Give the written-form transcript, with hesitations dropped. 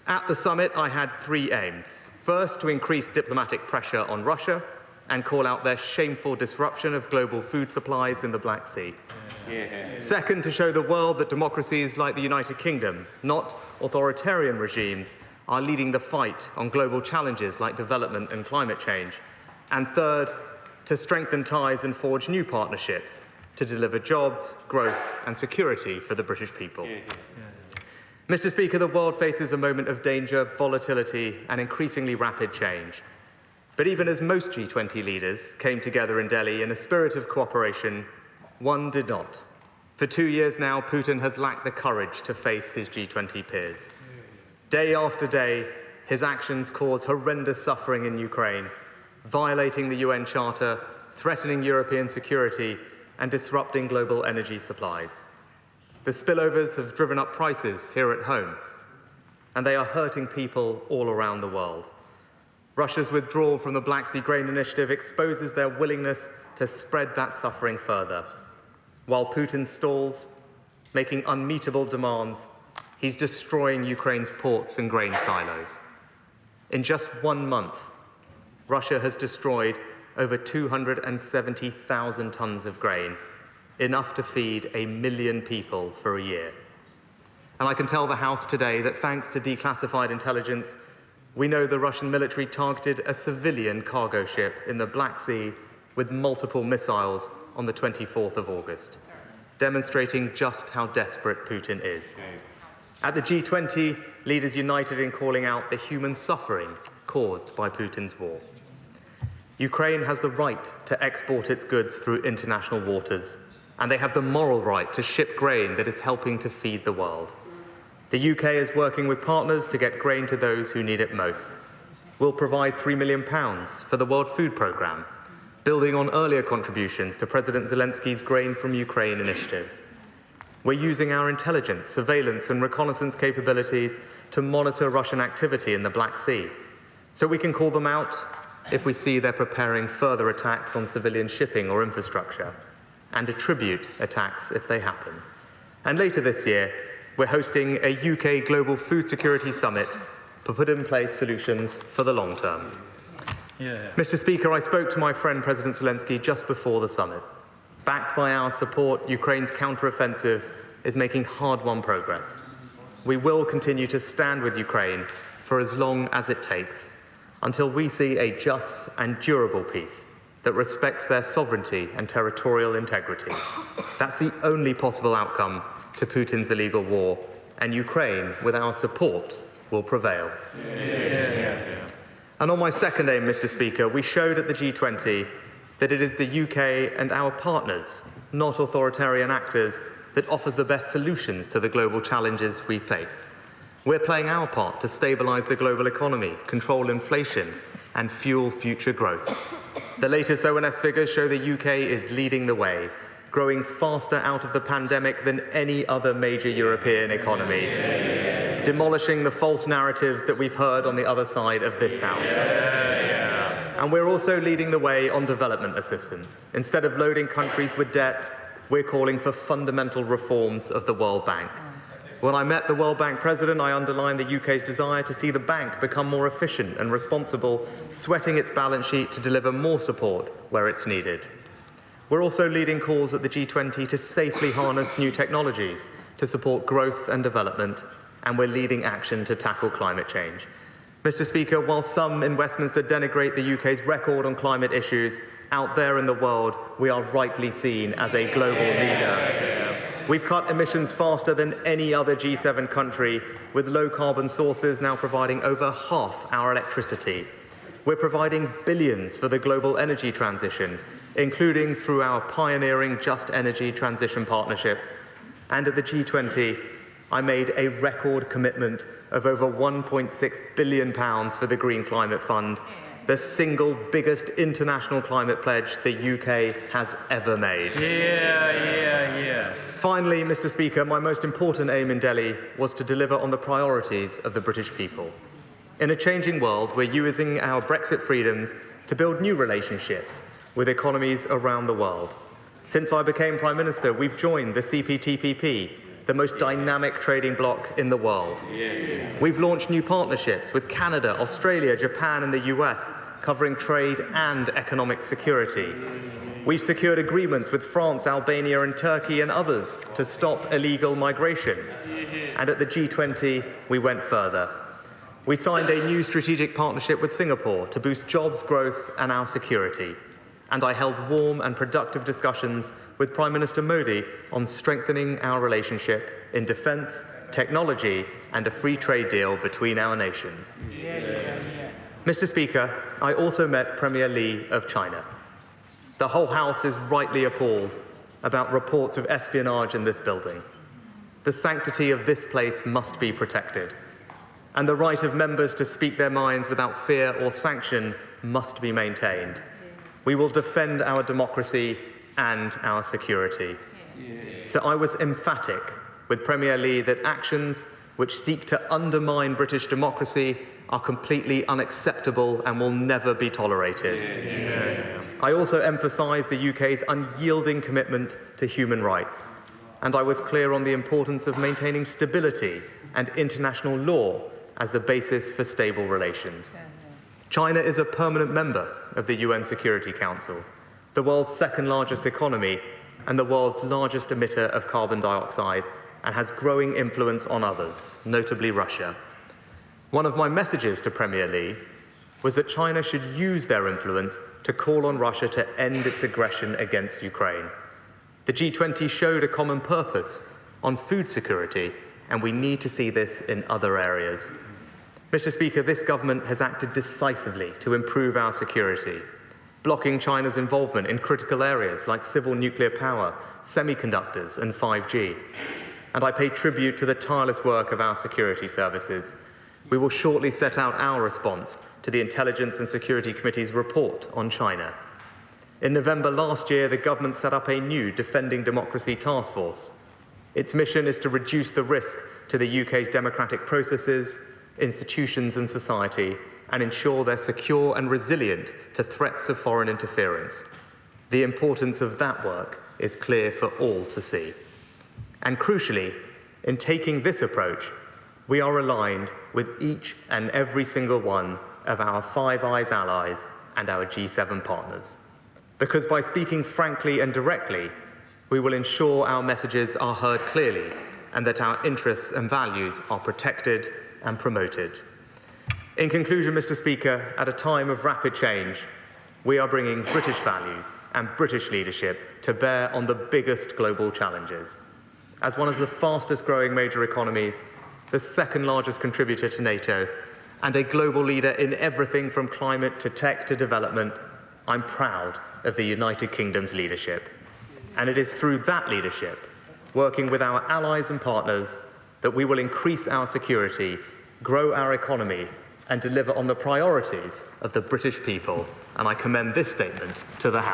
At the summit, I had three aims. First, to increase diplomatic pressure on Russia and call out their shameful disruption of global food supplies in the Black Sea. Second, to show the world that democracies like the United Kingdom, not authoritarian regimes, are leading the fight on global challenges like development and climate change. And third, to strengthen ties and forge new partnerships to deliver jobs, growth and security for the British people. Mr. Speaker, the world faces a moment of danger, volatility and increasingly rapid change. But even as most G20 leaders came together in Delhi in a spirit of cooperation, one did not. For 2 years now, Putin has lacked the courage to face his G20 peers. Day after day, his actions cause horrendous suffering in Ukraine, violating the UN Charter, threatening European security, and disrupting global energy supplies. The spillovers have driven up prices here at home, and they are hurting people all around the world. Russia's withdrawal from the Black Sea Grain Initiative exposes their willingness to spread that suffering further. While Putin stalls, making unmeetable demands, he's destroying Ukraine's ports and grain silos. In just 1 month, Russia has destroyed over 270,000 tons of grain, enough to feed 1 million people for a year. And I can tell the House today that thanks to declassified intelligence, we know the Russian military targeted a civilian cargo ship in the Black Sea with multiple missiles on the 24th of August, demonstrating just how desperate Putin is. At the G20, leaders united in calling out the human suffering caused by Putin's war. Ukraine has the right to export its goods through international waters, and they have the moral right to ship grain that is helping to feed the world. The UK is working with partners to get grain to those who need it most. We'll provide £3 million for the World Food Programme, building on earlier contributions to President Zelensky's Grain from Ukraine initiative. We're using our intelligence, surveillance and reconnaissance capabilities to monitor Russian activity in the Black Sea, so we can call them out if we see they're preparing further attacks on civilian shipping or infrastructure, and attribute attacks if they happen. And later this year, we're hosting a UK Global Food Security Summit to put in place solutions for the long term. Mr. Speaker, I spoke to my friend President Zelensky just before the summit. Backed by our support, Ukraine's counter-offensive is making hard-won progress. We will continue to stand with Ukraine for as long as it takes, until we see a just and durable peace that respects their sovereignty and territorial integrity. That's the only possible outcome to Putin's illegal war, and Ukraine, with our support, will prevail. And on my second aim, Mr. Speaker, we showed at the G20 that it is the UK and our partners, not authoritarian actors, that offer the best solutions to the global challenges we face. We're playing our part to stabilise the global economy, control inflation, and fuel future growth. The latest ONS figures show the UK is leading the way, growing faster out of the pandemic than any other major European economy, demolishing the false narratives that we've heard on the other side of this House. And we're also leading the way on development assistance. Instead of loading countries with debt, we're calling for fundamental reforms of the World Bank. When I met the World Bank president, I underlined the UK's desire to see the bank become more efficient and responsible, sweating its balance sheet to deliver more support where it's needed. We're also leading calls at the G20 to safely harness new technologies to support growth and development, and we're leading action to tackle climate change. Mr. Speaker, while some in Westminster denigrate the UK's record on climate issues, out there in the world, we are rightly seen as a global leader. We've cut emissions faster than any other G7 country, with low-carbon sources now providing over half our electricity. We're providing billions for the global energy transition, including through our pioneering Just Energy Transition partnerships. And at the G20, I made a record commitment of over £1.6 billion for the Green Climate Fund, the single biggest international climate pledge the UK has ever made. Finally, Mr. Speaker, my most important aim in Delhi was to deliver on the priorities of the British people. In a changing world, we're using our Brexit freedoms to build new relationships with economies around the world. Since I became Prime Minister, we've joined the CPTPP, the most dynamic trading bloc in the world. We've launched new partnerships with Canada, Australia, Japan, and the US, covering trade and economic security. We've secured agreements with France, Albania, and Turkey and others to stop illegal migration. And at the G20, we went further. We signed a new strategic partnership with Singapore to boost jobs, growth, and our security. And I held warm and productive discussions with Prime Minister Modi on strengthening our relationship in defence, technology, and a free trade deal between our nations. Mr. Speaker, I also met Premier Li of China. The whole House is rightly appalled about reports of espionage in this building. The sanctity of this place must be protected, and the right of members to speak their minds without fear or sanction must be maintained. We will defend our democracy and our security. So I was emphatic with Premier Li that actions which seek to undermine British democracy are completely unacceptable and will never be tolerated. I also emphasised the UK's unyielding commitment to human rights, and I was clear on the importance of maintaining stability and international law as the basis for stable relations. China is a permanent member of the UN Security Council, the world's second largest economy and the world's largest emitter of carbon dioxide, and has growing influence on others, notably Russia. One of my messages to Premier Li was that China should use their influence to call on Russia to end its aggression against Ukraine. The G20 showed a common purpose on food security, and we need to see this in other areas. Mr. Speaker, this government has acted decisively to improve our security, blocking China's involvement in critical areas like civil nuclear power, semiconductors, and 5G. And I pay tribute to the tireless work of our security services. We will shortly set out our response to the Intelligence and Security Committee's report on China. In November last year, the government set up a new Defending Democracy task force. Its mission is to reduce the risk to the UK's democratic processes, institutions and society, and ensure they're secure and resilient to threats of foreign interference. The importance of that work is clear for all to see. And crucially, in taking this approach, we are aligned with each and every single one of our Five Eyes allies and our G7 partners. Because by speaking frankly and directly, we will ensure our messages are heard clearly and that our interests and values are protected and promoted. In conclusion, Mr. Speaker, at a time of rapid change, we are bringing British values and British leadership to bear on the biggest global challenges. As one of the fastest growing major economies, the second largest contributor to NATO, and a global leader in everything from climate to tech to development, I'm proud of the United Kingdom's leadership. And it is through that leadership, working with our allies and partners, that we will increase our security, grow our economy, and deliver on the priorities of the British people. And I commend this statement to the House.